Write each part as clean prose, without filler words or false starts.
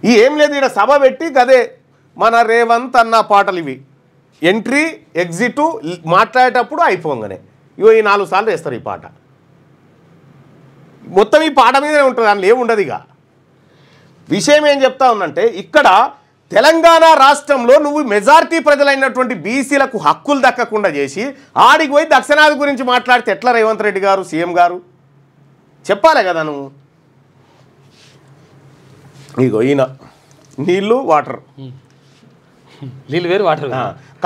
ఈ ఏం లేదు, ఇక్కడ సభ పెట్టి గదే మన రేవంత్ అన్న పాటలు ఇవి ఎంట్రీ ఎగ్జిట్ మాట్లాడేటప్పుడు అయిపోగానే ఇగో ఈ 4 సార్లు వేస్తారు ఈ పాట. మొత్తం ఈ పాట మీదనే ఉంటుంది, అందులో ఏముండదు. ఇక విషయం ఏం చెప్తా ఉందంటే ఇక్కడ తెలంగాణ రాష్ట్రంలో నువ్వు మెజారిటీ ప్రజలైనటువంటి బీసీలకు హక్కులు దక్కకుండా చేసి ఆడికి పోయి దక్షిణాది గురించి మాట్లాడితే ఎట్లా రేవంత్ రెడ్డి గారు సీఎం గారు చెప్పాలి కదా నువ్వు. ఇగో ఈయన నీళ్ళు వాటర్, నీళ్ళు వేరు వాటర్.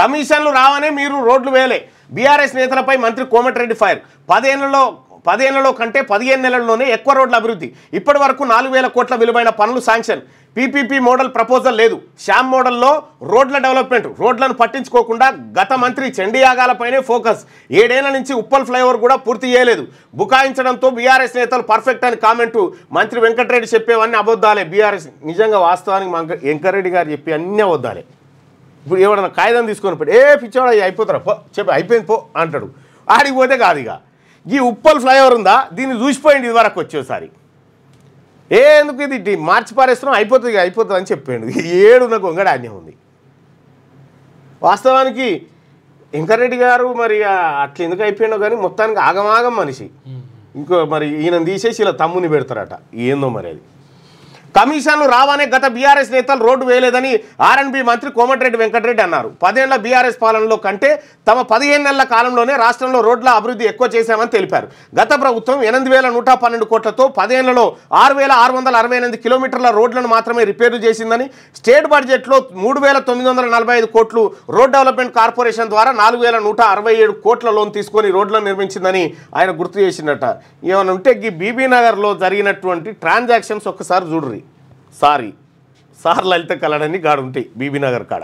కమిషన్లు రావనే మీరు రోడ్లు వేయలే. బీఆర్ఎస్ నేతలపై మంత్రి కోమటిరెడ్డి ఫైర్. 10 ఏళ్లలో కంటే 15 నెలల్లోనే ఎక్కువ రోడ్ల అభివృద్ధి. ఇప్పటి వరకు 4,000 కోట్ల విలువైన పనులు శాంక్షన్. పీపీపీ మోడల్ ప్రపోజల్ లేదు. శ్యామ్ మోడల్లో రోడ్ల డెవలప్మెంట్. రోడ్లను పట్టించుకోకుండా గత మంత్రి చండీయాగాలపైనే ఫోకస్. 7 ఏళ్ల నుంచి ఉప్పల్ ఫ్లైఓవర్ కూడా పూర్తి చేయలేదు. బుకాయించడంతో బీఆర్ఎస్ నేతలు పర్ఫెక్ట్ అని కామెంటు. మంత్రి వెంకటరెడ్డి చెప్పేవన్నీ అబద్ధాలే. బీఆర్ఎస్ నిజంగా వాస్తవానికి వెంకటరెడ్డి గారు చెప్పి అన్నీ అబద్ధాలే. ఇప్పుడు ఎవడన్నా కాగితం తీసుకొని పెట్టి పిచ్చోడ అయిపోతారా పో చెప్పి అయిపోయింది పో అంటాడు. ఆడికి పోతే కాదు. ఇక ఈ ఉప్పల్ ఫ్లైఓవర్ ఉందా, దీన్ని చూసిపోయింది ఇదివరకు వచ్చేసారి. ఎందుకు ఇది మార్చి పారేస్తున్నాం అయిపోతుంది అని చెప్పాడు. 7 గొంగడ అన్యం ఉంది. వాస్తవానికి వెంకటరెడ్డి గారు మరి అట్లా ఎందుకు అయిపోయాడో కానీ మొత్తానికి ఆగమాగం మనిషి. ఇంకో మరి ఈయన తీసేసి ఇలా తమ్ముని పెడతారట, ఏందో మరి అది. కమిషన్లు రావనే గత బీఆర్ఎస్ నేతలు రోడ్డు వేయలేదని ఆర్ఎండ్బి మంత్రి కోమటిరెడ్డి వెంకటరెడ్డి అన్నారు. 10 ఏళ్ల బీఆర్ఎస్ పాలనలో కంటే తమ 15 నెలల కాలంలోనే రాష్ట్రంలో రోడ్ల అభివృద్ధి ఎక్కువ చేశామని తెలిపారు. గత ప్రభుత్వం 8,112 కోట్లతో 10 ఏళ్లలో 6,668 కిలోమీటర్ల రోడ్లను మాత్రమే రిపేర్లు చేసిందని, స్టేట్ బడ్జెట్లో 3,945 కోట్లు రోడ్ డెవలప్మెంట్ కార్పొరేషన్ ద్వారా 4,167 కోట్ల లోన్ తీసుకొని రోడ్లను నిర్మించిందని ఆయన గుర్తు చేసినట్ట. ఏమైనా ఉంటే ఈ బీబీ నగర్లో జరిగినటువంటి ట్రాన్సాక్షన్స్ ఒక్కసారి చూడ్రి. సార్ లలిత కళని గాడు ఉంటాయి బీబీ నగర్ కాడ.